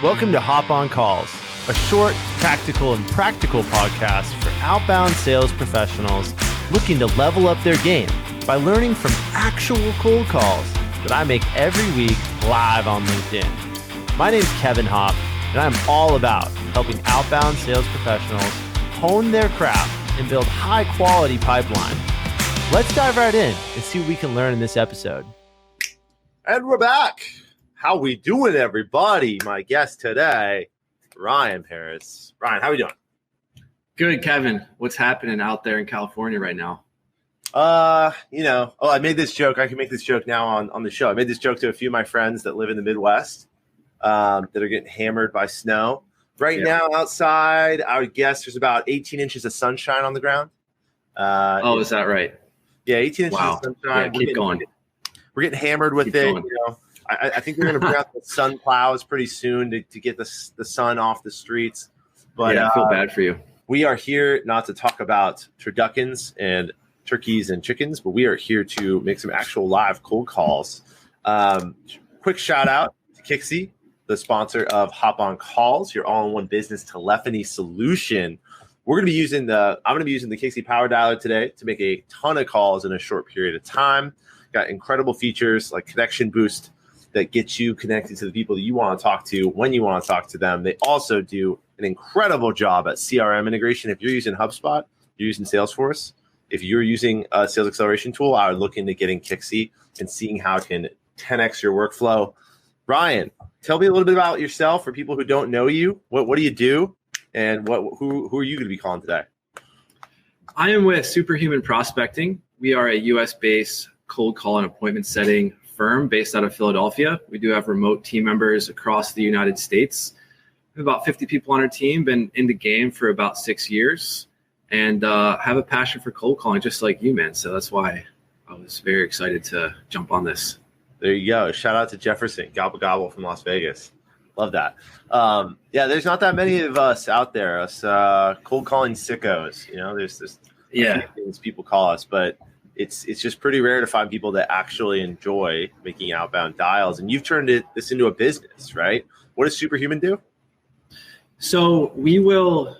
Welcome to Hop on Calls, a short, tactical, and practical podcast for outbound sales professionals looking to level up their game by learning from actual cold calls that I make every week live on LinkedIn. My name is Kevin Hopp, and I'm all about helping outbound sales professionals hone their craft and build high-quality pipeline. Let's dive right in and see what we can learn in this episode. And we're back. How we doing, everybody? My guest today, Ryan Pereus. Ryan, how we doing? Good, Kevin. What's happening out there in California right now? I made this joke. I can make this joke now on the show. I made this joke to a few of my friends that live in the Midwest that are getting hammered by snow. Right now outside, I would guess there's about 18 inches of sunshine on the ground. Is that right? Yeah, 18 inches of sunshine. Yeah, keep going. We're getting hammered with it. I think we're going to bring out the sun plows pretty soon to get the sun off the streets. But I feel bad for you. We are here not to talk about turduckens and turkeys and chickens, but we are here to make some actual live cold calls. Quick shout out to Kixie, the sponsor of Hop on Calls, your all-in-one business telephony solution. I'm going to be using the Kixie Power Dialer today to make a ton of calls in a short period of time. Got incredible features like connection boost that gets you connected to the people that you want to talk to when you want to talk to them. They also do an incredible job at CRM integration. If you're using HubSpot, you're using Salesforce. If you're using a sales acceleration tool, I would look into getting Kixie and seeing how it can 10x your workflow. Ryan, tell me a little bit about yourself for people who don't know you. What do you do, and who are you going to be calling today? I am with Superhuman Prospecting. We are a U.S.-based cold call and appointment setting firm based out of Philadelphia. We do have remote team members across the United States. We have about 50 people on our team, been in the game for about 6 years, and have a passion for cold calling just like you, man. So that's why I was very excited to jump on this. There you go. Shout out to Jefferson, Gobble Gobble from Las Vegas. Love that. There's not that many of us out there, us cold calling sickos. There's things people call us, but it's just pretty rare to find people that actually enjoy making outbound dials. And you've turned this into a business, right? What does Superhuman do? So we will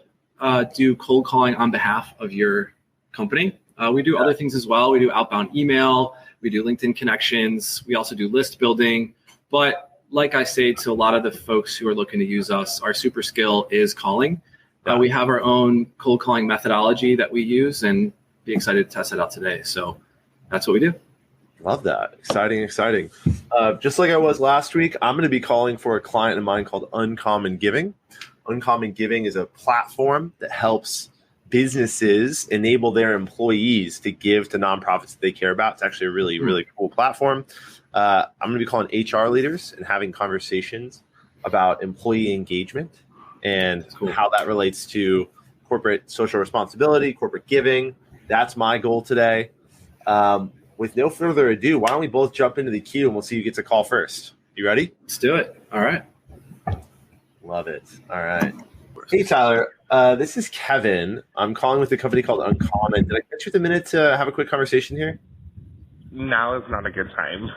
do cold calling on behalf of your company. We do other things as well. We do outbound email. We do LinkedIn connections. We also do list building. But like I say to a lot of the folks who are looking to use us, our super skill is calling. We have our own cold calling methodology that we use, and be excited to test it out today. So that's what we do. Love that. Exciting. Just like I was last week, I'm going to be calling for a client of mine called Uncommon Giving. Uncommon Giving is a platform that helps businesses enable their employees to give to nonprofits that they care about. It's actually a really, really cool platform. I'm going to be calling HR leaders and having conversations about employee engagement and how that relates to corporate social responsibility, corporate giving. That's my goal today. With no further ado, why don't we both jump into the queue and we'll see who gets a call first. You ready? Let's do it. All right. Love it. All right. Hey, Tyler. This is Kevin. I'm calling with a company called Uncommon. Did I catch you with a minute to have a quick conversation here? Now is not a good time.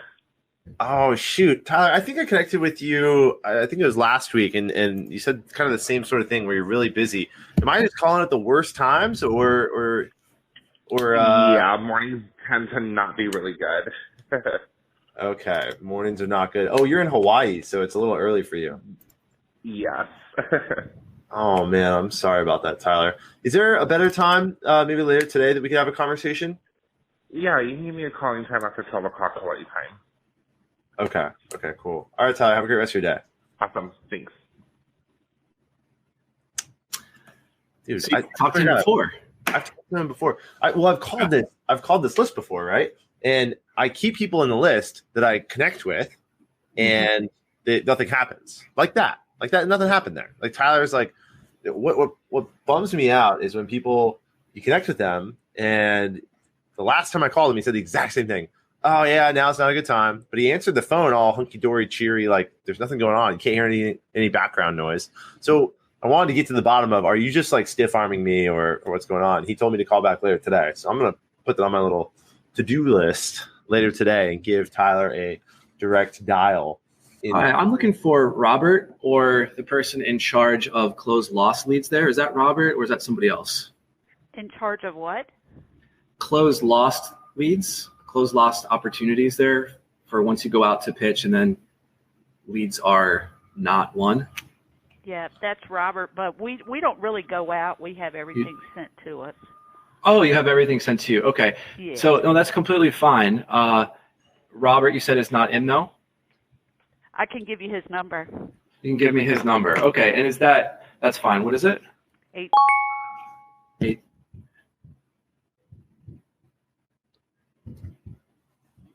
Oh, shoot. Tyler, I think I connected with you, I think it was last week, and you said kind of the same sort of thing where you're really busy. Am I just calling at the worst times or mornings tend to not be really good. Okay, mornings are not good. Oh, you're in Hawaii, so it's a little early for you. Yes. Oh, man, I'm sorry about that, Tyler. Is there a better time, maybe later today, that we could have a conversation? Yeah, you can give me a calling time after 12 o'clock Hawaii time. Okay, cool. All right, Tyler, have a great rest of your day. Awesome, thanks. Dude, so I've talked to him before. I've talked to him before. I've called this list before, right? And I keep people in the list that I connect with, and nothing happens. Like that, nothing happened there. Like Tyler's like, what bums me out is when people, you connect with them, and the last time I called him, he said the exact same thing. Oh yeah, now it's not a good time. But he answered the phone all hunky-dory, cheery, like there's nothing going on. You can't hear any background noise. So I wanted to get to the bottom of, are you just like stiff-arming me or what's going on? He told me to call back later today. So I'm going to put that on my little to-do list later today and give Tyler a direct dial. Hi, I'm looking for Robert or the person in charge of closed lost leads there. Is that Robert or is that somebody else? In charge of what? Closed lost leads, closed lost opportunities there for once you go out to pitch and then leads are not won. Yeah, that's Robert, but we don't really go out. We have everything sent to us. Oh, you have everything sent to you. Okay. Yeah. So no, that's completely fine. Robert, you said is not in though? I can give you his number. You can give me his number. Okay. And that's fine. What is it? 8.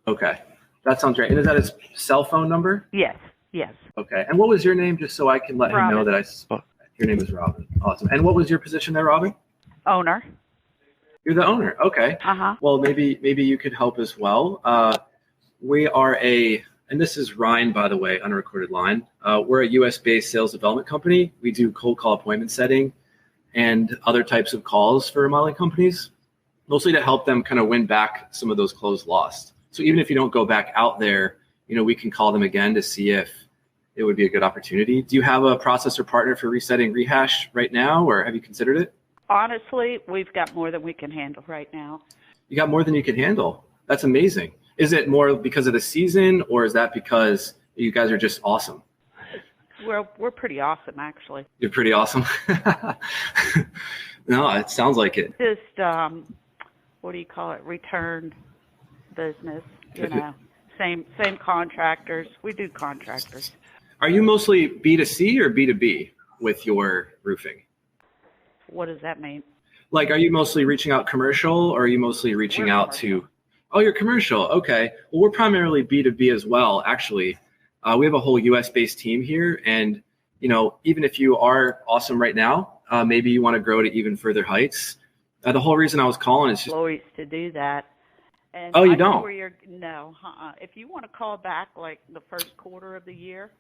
Okay. That sounds great. And is that his cell phone number? Yes. Okay. And what was your name, just so I can let him know that your name is Robin. Awesome. And what was your position there, Robin? Owner. You're the owner. Okay. Uh-huh. Well, maybe you could help as well. We are and this is Ryan, by the way, unrecorded line. We're a US-based sales development company. We do cold call appointment setting and other types of calls for remodeling companies, mostly to help them kind of win back some of those closed lost. So even if you don't go back out there, we can call them again to see if it would be a good opportunity. Do you have a process or partner for resetting rehash right now, or have you considered it? Honestly, we've got more than we can handle right now. You got more than you can handle. That's amazing. Is it more because of the season, or is that because you guys are just awesome? We're pretty awesome, actually. You're pretty awesome. No, it sounds like it. Just what do you call it? Return business. Same contractors. We do contractors. Are you mostly B2C or B2B with your roofing? What does that mean? Like, are you mostly reaching out commercial, or are you mostly reaching out to? Oh, you're commercial. Okay. Well, we're primarily B2B as well, actually. We have a whole US-based team here. And, even if you are awesome right now, maybe you want to grow to even further heights. The whole reason I was calling is just employees to do that. And you don't? No. If you want to call back like the first quarter of the year.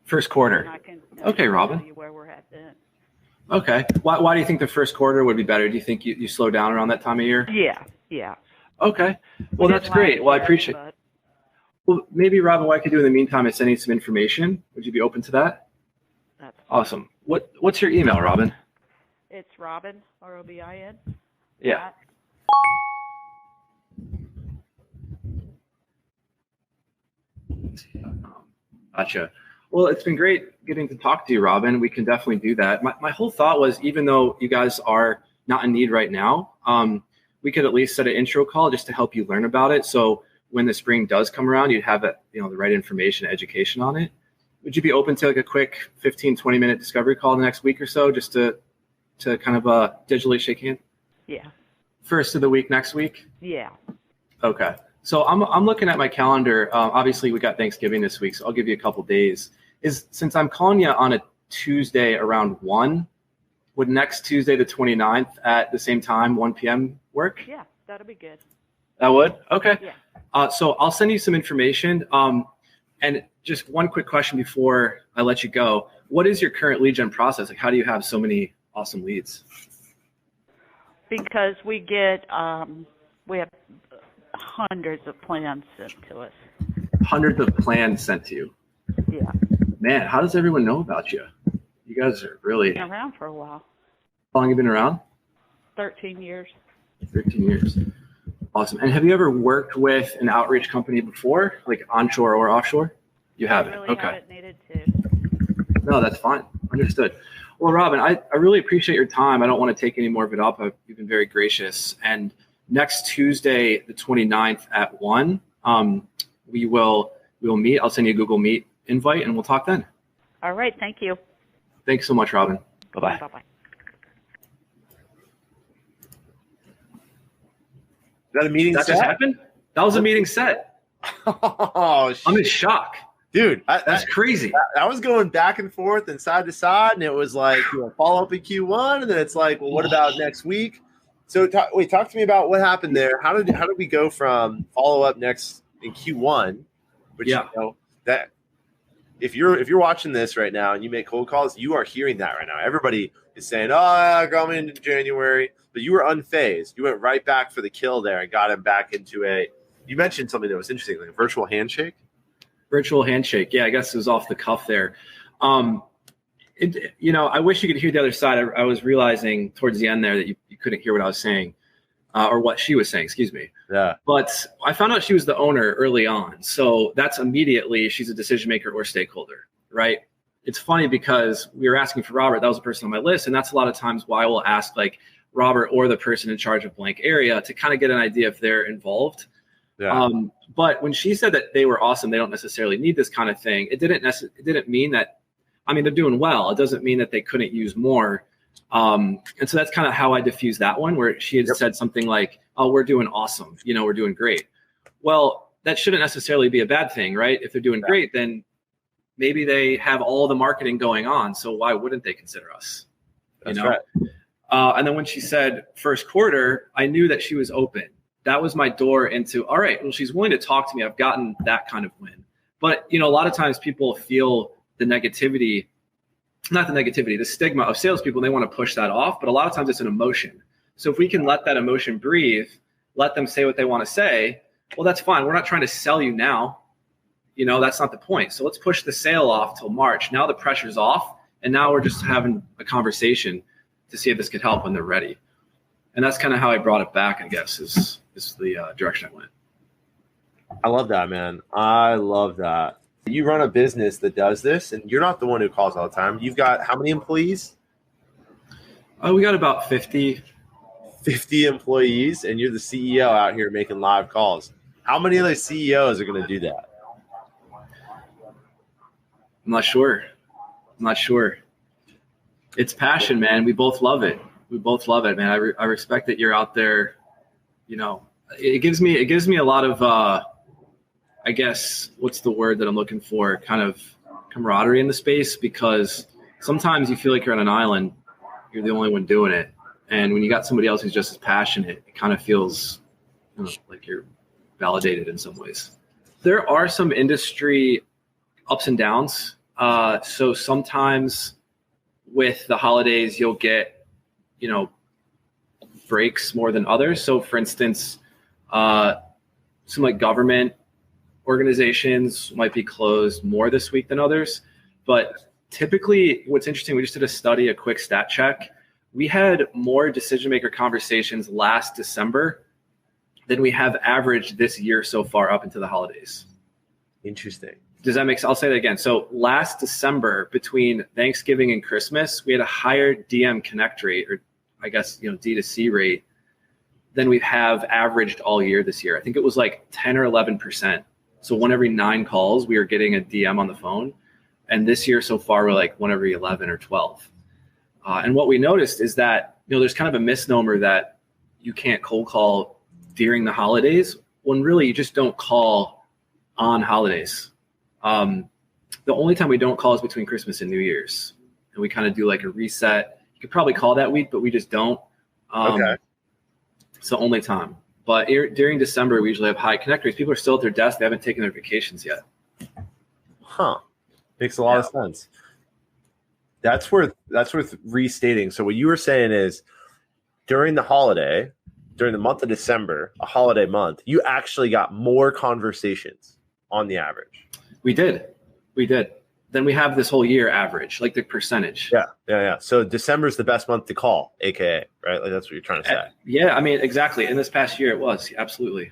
First quarter. I can Robin. tell you where we're at then. Okay. Why do you think the first quarter would be better? Do you think you slow down around that time of year? Yeah. Okay. Well, that's great. Well, I appreciate it. Well, maybe, Robin, what I could do in the meantime is send you some information. Would you be open to that? That's awesome. What's your email, Robin? It's Robin, ROBIN. Yeah. Gotcha. Well, it's been great getting to talk to you, Robin. We can definitely do that. My whole thought was, even though you guys are not in need right now, we could at least set an intro call just to help you learn about it. So when the spring does come around, you'd have the right information, education on it. Would you be open to like a quick 15, 20-minute discovery call the next week or so, just to kind of digitally shake hands? Yeah. First of the week next week? Yeah. Okay. So I'm looking at my calendar. Obviously, we got Thanksgiving this week, so I'll give you a couple days. Since I'm calling you on a Tuesday around 1, would next Tuesday, the 29th, at the same time, 1 p.m. work? Yeah, that'll be good. That would? Okay. Yeah. So I'll send you some information. And just one quick question before I let you go. What is your current lead gen process? Like, how do you have so many awesome leads? Because we have hundreds of plans sent to us. Hundreds of plans sent to you? Yeah. Man, how does everyone know about you? You guys are really... Been around for a while. How long have you been around? 13 years. 13 years. Awesome. And have you ever worked with an outreach company before, like onshore or offshore? You haven't? I really okay. haven't needed to. No, that's fine. Understood. Well, Robin, I really appreciate your time. I don't want to take any more of it up. You've been very gracious. And next Tuesday, the 29th at 1, we will meet. I'll send you a Google Meet invite, and we'll talk then. All right. Thank you. Thanks so much, Robin. Bye-bye. Bye-bye. Is that a meeting that set? Just happened? That was a meeting set. Oh, I'm in shock. Dude, that's crazy. I was going back and forth and side to side, and it was like, follow up in Q1, and then it's like, well, what about next week? So talk to me about what happened there. How did we go from follow up next in Q1, which that if you're watching this right now and you make cold calls, you are hearing that right now. Everybody is saying, "Oh, coming into January," but you were unfazed. You went right back for the kill there and got him back into a. You mentioned something that was interesting, like a virtual handshake. Virtual handshake. Yeah, I guess it was off the cuff there. I wish you could hear the other side. I was realizing towards the end there that you couldn't hear what I was saying, or what she was saying, excuse me. Yeah. But I found out she was the owner early on. So that's immediately she's a decision maker or stakeholder, right? It's funny because we were asking for Robert. That was the person on my list. And that's a lot of times why I will ask like Robert or the person in charge of blank area to kind of get an idea if they're involved. Yeah. But when she said that they were awesome, they don't necessarily need this kind of thing. It didn't mean that, I mean, they're doing well. It doesn't mean that they couldn't use more. And so that's kind of how I diffused that one, where she had said something like, oh, we're doing awesome. We're doing great. Well, that shouldn't necessarily be a bad thing, right? If they're doing great, then maybe they have all the marketing going on. So why wouldn't they consider us? That's right. And then when she said first quarter, I knew that she was open. That was my door into, all right, well, she's willing to talk to me. I've gotten that kind of win. But, a lot of times people feel the negativity, the stigma of salespeople, and they want to push that off. But a lot of times it's an emotion. So if we can let that emotion breathe, let them say what they want to say, well, that's fine. We're not trying to sell you now. That's not the point. So let's push the sale off till March. Now the pressure's off. And now we're just having a conversation to see if this could help when they're ready. And that's kind of how I brought it back, I guess, is the direction I went. I love that, man. I love that. You run a business that does this, and you're not the one who calls all the time. You've got how many employees? We got about 50. 50 employees, and you're the CEO out here making live calls. How many other CEOs are going to do that? I'm not sure. It's passion, man. We both love it. Man. I respect that you're out there. It gives me a lot of, I guess, what's the word that I'm looking for? Kind of camaraderie in the space, because sometimes you feel like you're on an island. You're the only one doing it. And when you got somebody else who's just as passionate, it kind of feels like you're validated in some ways. There are some industry ups and downs. So sometimes with the holidays, you'll get, breaks more than others. So for instance, some like government organizations might be closed more this week than others. But typically what's interesting, we just did a quick stat check. We had more decision maker conversations last December than we have averaged this year so far up into the holidays. Interesting. Does that make sense? I'll say that again. So last December, between Thanksgiving and Christmas, we had a higher DM connect rate, or I guess, D2C rate, than we have averaged all year this year. I think it was like 10 or 11%. So 1 every 9 calls, we were getting a DM on the phone. And this year so far, we're like 1 every 11 or 12. And what we noticed is that, there's kind of a misnomer that you can't cold call during the holidays, when really you just don't call on holidays. The only time we don't call is between Christmas and New Year's. And we kind of do like a reset. You could probably call that week, but we just don't. Okay. It's the only time. But during December, we usually have high connect rates. People are still at their desk. They haven't taken their vacations yet. Huh. Makes a lot of sense. That's worth restating. So what you were saying is during the month of December, a holiday month, you actually got more conversations on the average. We did. Then we have this whole year average, like the percentage. Yeah. So December's the best month to call, AKA, right? Like that's what you're trying to say. Yeah, I mean, exactly. In this past year, it was absolutely.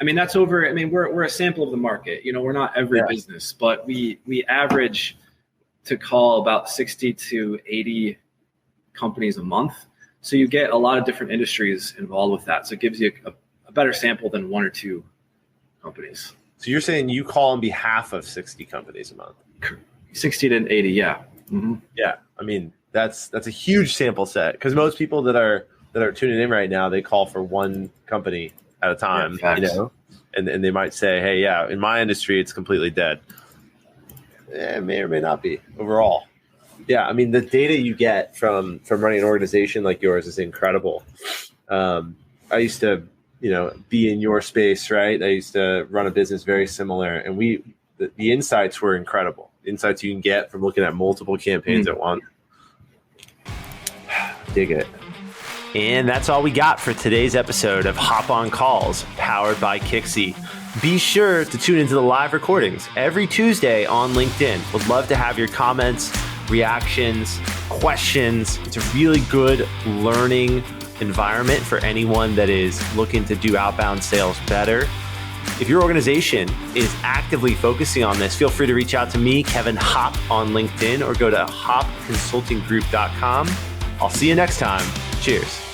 I mean, that's over. I mean, we're a sample of the market. We're not every business, but we average to call about 60 to 80 companies a month. So you get a lot of different industries involved with that. So it gives you a better sample than 1 or 2 companies. So you're saying you call on behalf of 60 companies a month? 60 to 80, yeah. Mm-hmm. Yeah, I mean that's a huge sample set, because most people that are tuning in right now, they call for one company at a time, and they might say, hey, yeah, in my industry it's completely dead. It may or may not be overall. Yeah, I mean the data you get from running an organization like yours is incredible. I used to be in your space, right? I used to run a business very similar, and the insights were incredible. Insights you can get from looking at multiple campaigns at once. Dig it. And that's all we got for today's episode of Hop on Calls, powered by Kixie. Be sure to tune into the live recordings every Tuesday on LinkedIn. Would love to have your comments, reactions, questions. It's a really good learning environment for anyone that is looking to do outbound sales better. If your organization is actively focusing on this, feel free to reach out to me, Kevin Hopp, on LinkedIn, or go to hopconsultinggroup.com. I'll see you next time. Cheers.